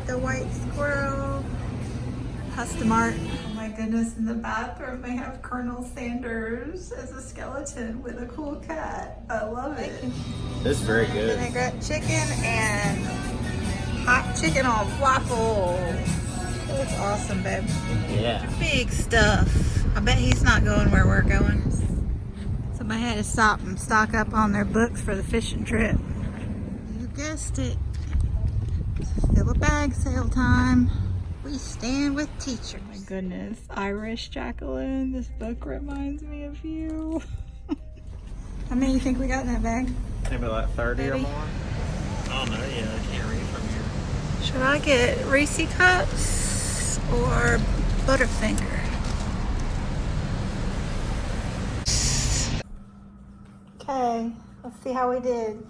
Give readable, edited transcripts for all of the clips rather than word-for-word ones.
the white squirrel. Custom art. Oh my goodness, in the bathroom they have Colonel Sanders as a skeleton with a cool cat. I love it. This is very good. Vinaigrette chicken and hot chicken on waffle. It looks awesome, babe. Yeah. Big stuff. I bet he's not going where we're going. Somebody had to stop and stock up on their books for the fishing trip. You guessed it. Fill a bag sale time. We stand with teachers. Oh my goodness, Irish Jacqueline, this book reminds me of you. How many do you think we got in that bag? Maybe like 30 Maybe. or more. Oh no, yeah, I can't read from here. Should I get Reese Cups or Butterfinger? Okay, let's see how we did.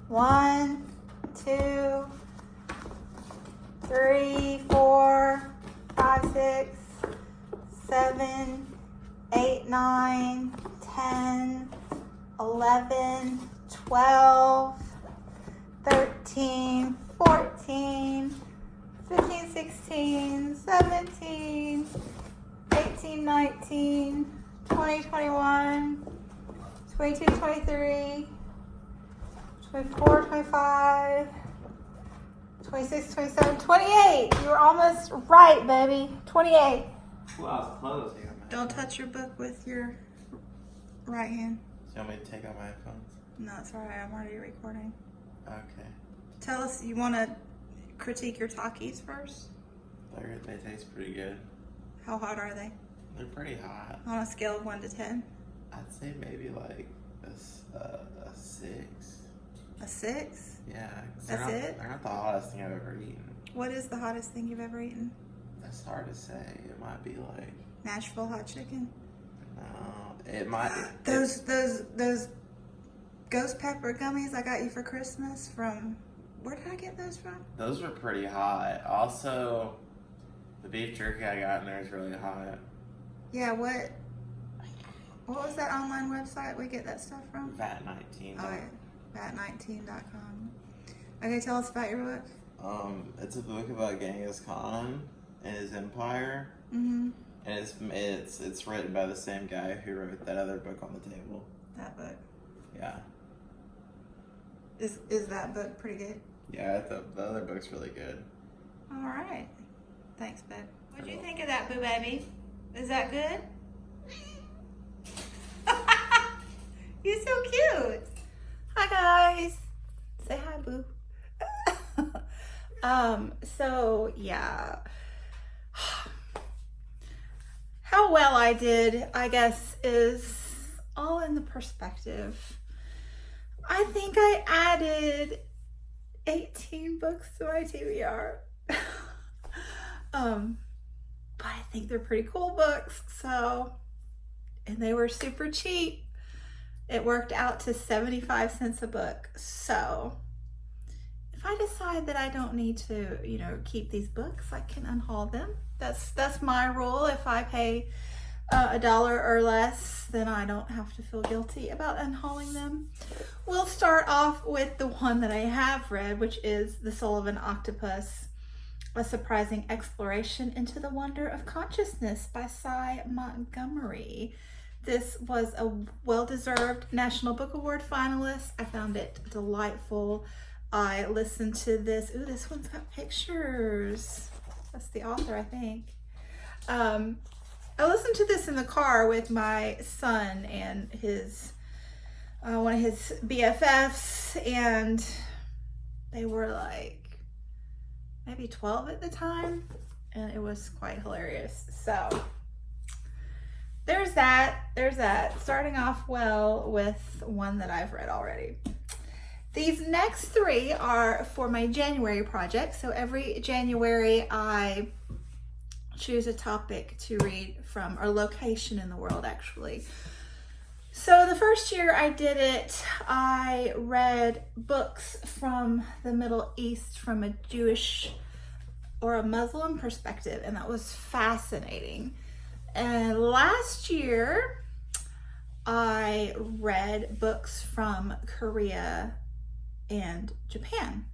1, 2, 3, 4, 5, 6, 7, 8, 9, 10, 11, 12, 13, 14, 15, 16, 17, 18, 19, 20, 21, 22, 23, 24, 25, 26, 27, 28. You were almost right, baby. 28. Well, I was close here, man. Don't touch your book with your right hand. So you want me to take out my headphones? No, it's all right. I'm already recording. Okay. Tell us, you want to critique your Takis first? They taste pretty good. How hot are they? They're pretty hot. On a scale of 1 to 10? I'd say maybe like a 6. A 6? Yeah. 'cause That's it? They're not the hottest thing I've ever eaten. What is the hottest thing you've ever eaten? That's hard to say. It might be like, Nashville hot chicken? no, it might. Those ghost pepper gummies I got you for Christmas from, where did I get those from? Those were pretty hot. Also, the beef jerky I got in there is really hot. Yeah, what was that online website we get that stuff from? VAT19. Oh yeah, bat19.com. Okay, tell us about your book. It's a book about Genghis Khan and his empire. Mm-hmm. And it's written by the same guy who wrote that other book on the table. That book. Yeah. Is that book pretty good? Yeah, the other book's really good. All right. Thanks, babe. What'd you think of that, boo baby? Is that good? You're so cute. Hi, guys. Say hi, boo. So yeah. How well I did, I guess, is all in the perspective. I think I added 18 books to my TBR. But I think they're pretty cool books, so, and they were super cheap. It worked out to 75 cents a book. So if I decide that I don't need to, keep these books, I can unhaul them. That's my rule. If I pay $1 or less, then I don't have to feel guilty about unhauling them. We'll start off with the one that I have read, which is The Soul of an Octopus, A Surprising Exploration into the Wonder of Consciousness by Cy Montgomery. This was a well-deserved National Book Award finalist. I found it delightful. I listened to this. Ooh, this one's got pictures. That's the author, I think. I listened to this in the car with my son and his one of his BFFs, and they were like maybe 12 at the time, and it was quite hilarious. So there's that. Starting off well with one that I've read already. These next 3 are for my January project. So every January I choose a topic to read from, or location in the world, actually. So the first year I did it, I read books from the Middle East from a Jewish or a Muslim perspective, and that was fascinating. And last year I read books from Korea and Japan.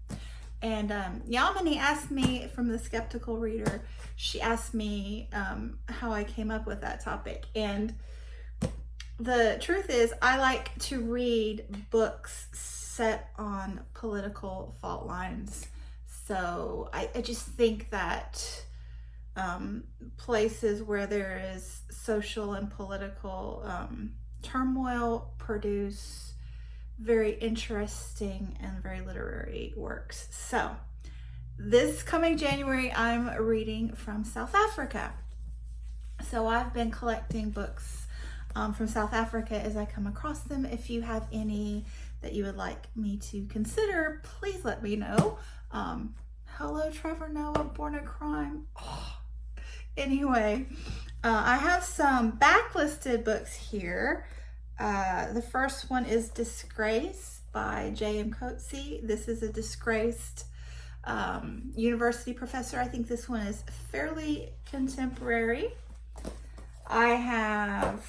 And Yamini asked me, from the Skeptical Reader, she asked me how I came up with that topic. And the truth is, I like to read books set on political fault lines. So I just think that places where there is social and political turmoil produce very interesting and very literary works. So this coming January, I'm reading from South Africa. So I've been collecting books from South Africa as I come across them. If you have any that you would like me to consider, please let me know. Hello, Trevor Noah, Born a Crime. Oh. Anyway, I have some backlisted books here. The first one is Disgrace by J.M. Coetzee. This is a disgraced university professor. I think this one is fairly contemporary. I have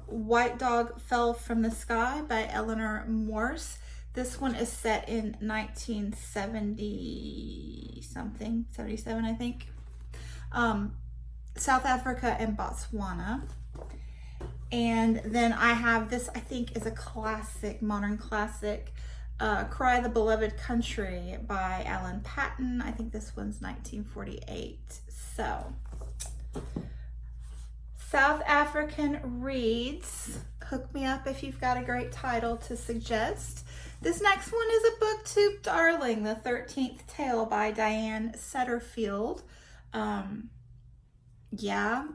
White Dog Fell from the Sky by Eleanor Morse. This one is set in 1970 something, 77 I think. South Africa and Botswana. And then I have this, I think is a classic, modern classic, Cry the Beloved Country by Alan Paton. I think this one's 1948. So, South African reads. Hook me up if you've got a great title to suggest. This next one is a booktube darling, The 13th Tale by Diane Setterfield. Yeah,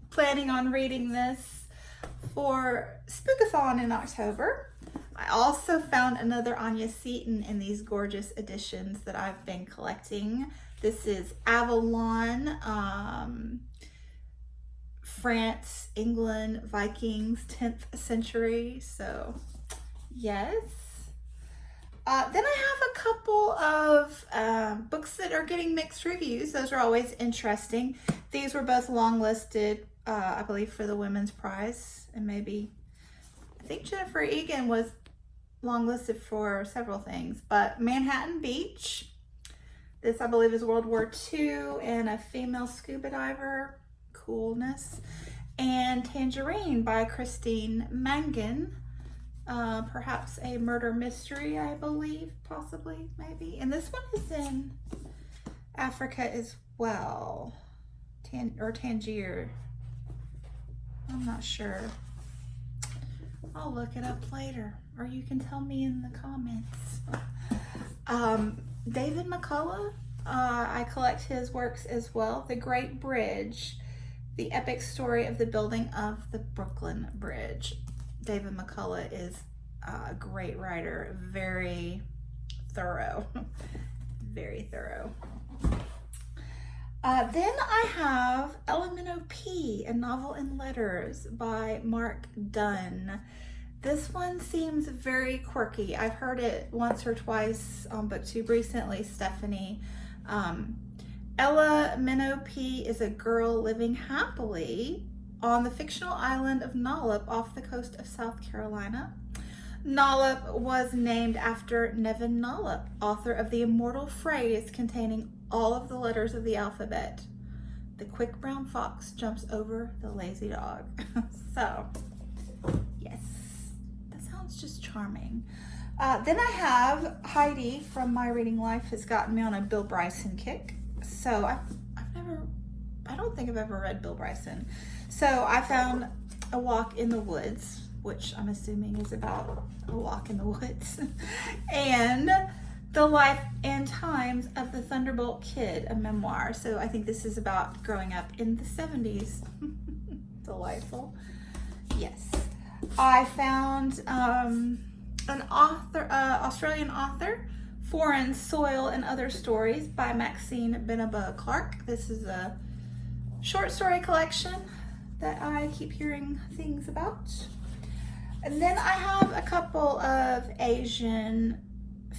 planning on reading this for Spookathon in October. I also found another Anya Seton in these gorgeous editions that I've been collecting. This is Avalon, France, England, Vikings, 10th century. So, yes. Then I have a couple of books that are getting mixed reviews. Those are always interesting. These were both long-listed, I believe, for the Women's Prize. And maybe, I think Jennifer Egan was long-listed for several things. But Manhattan Beach. This, I believe, is World War II and a female scuba diver. Coolness. And Tangerine by Christine Mangan. Perhaps a murder mystery, I believe, possibly, maybe. And this one is in Africa as well. Tangier. I'm not sure. I'll look it up later, or you can tell me in the comments. David McCullough, I collect his works as well. The Great Bridge, the epic story of the building of the Brooklyn Bridge. David McCullough is a great writer, very thorough, very thorough. Then I have Elemental P, a novel in letters by Mark Dunn. This one seems very quirky. I've heard it once or twice on BookTube recently, Stephanie. Ella Minope is a girl living happily on the fictional island of Nollop off the coast of South Carolina. Nollop was named after Nevin Nollop, author of the immortal phrase containing all of the letters of the alphabet. The quick brown fox jumps over the lazy dog. So, yes, that sounds just charming. Then I have Heidi from My Reading Life has gotten me on a Bill Bryson kick. So I don't think I've ever read Bill Bryson. So I found A Walk in the Woods, which I'm assuming is about a walk in the woods, and The Life and Times of the Thunderbolt Kid, a memoir. So I think this is about growing up in the 70s. Delightful. Yes. I found an author, Australian author, Foreign Soil and Other Stories by Maxine Benaba Clark. This is a short story collection that I keep hearing things about. And then I have a couple of Asian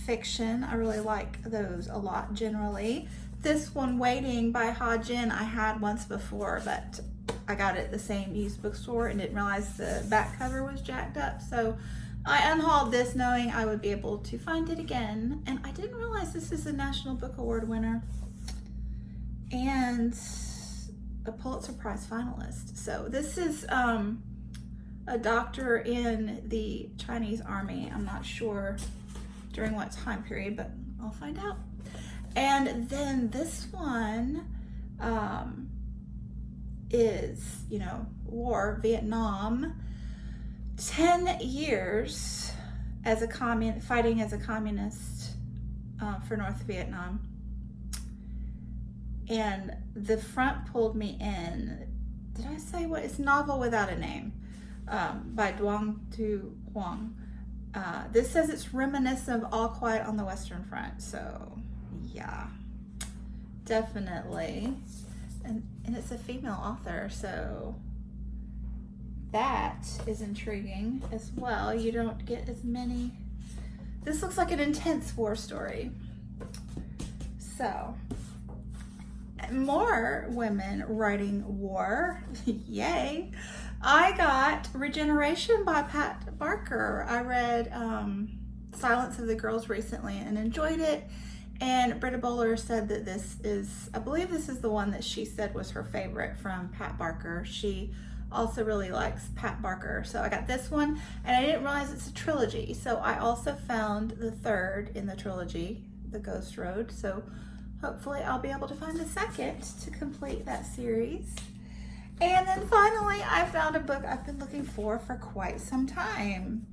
fiction. I really like those a lot generally. This one, Waiting by Ha Jin, I had once before, but I got it at the same used bookstore and didn't realize the back cover was jacked up. So I unhauled this knowing I would be able to find it again. And I didn't realize this is a National Book Award winner and a Pulitzer Prize finalist. So this is a doctor in the Chinese army. I'm not sure during what time period, but I'll find out. And then this one is, you know, war, Vietnam, 10 years as a fighting as a communist for North Vietnam. And the front pulled me in. Did I say what? It's Novel Without a Name by Duong Tu Huang. This says it's reminiscent of All Quiet on the Western Front. So yeah, definitely. And it's a female author, so that is intriguing as well. You don't get as many. This looks like an intense war story. So, more women writing war. Yay. I got Regeneration by Pat Barker. I read Silence of the Girls recently and enjoyed it. And Britta Bowler said that this is, I believe this is the one that she said was her favorite from Pat Barker. She also really likes Pat Barker. So I got this one, and I didn't realize it's a trilogy. So I also found the third in the trilogy, The Ghost Road. So hopefully I'll be able to find the second to complete that series. And then finally, I found a book I've been looking for quite some time.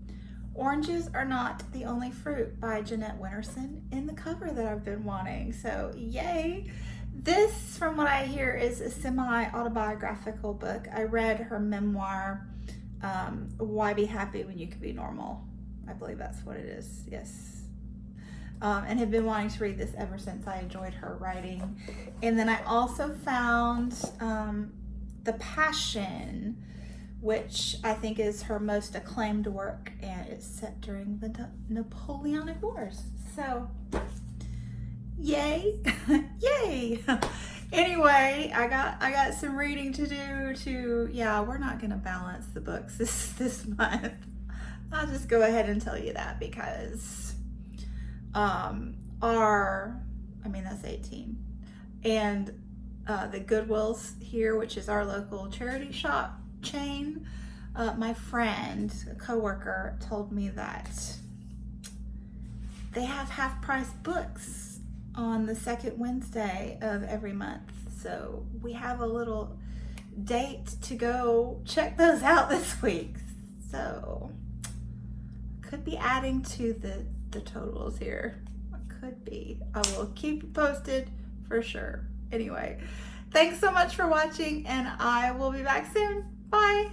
Oranges Are Not the Only Fruit by Jeanette Winterson in the cover that I've been wanting. So yay. This, from what I hear, is a semi-autobiographical book. I read her memoir, Why Be Happy When You Can Be Normal. I believe that's what it is, yes. And have been wanting to read this ever since. I enjoyed her writing. And then I also found The Passion, which I think is her most acclaimed work, and it's set during the Napoleonic Wars. So, yay, yay. Anyway, I got some reading to do yeah, we're not gonna balance the books this month. I'll just go ahead and tell you that because that's 18. And the Goodwill's here, which is our local charity shop chain, my friend, a coworker, told me that they have half-price books on the second Wednesday of every month. So we have a little date to go check those out this week. So could be adding to the totals here. Could be. I will keep you posted for sure. Anyway, thanks so much for watching, and I will be back soon. Bye.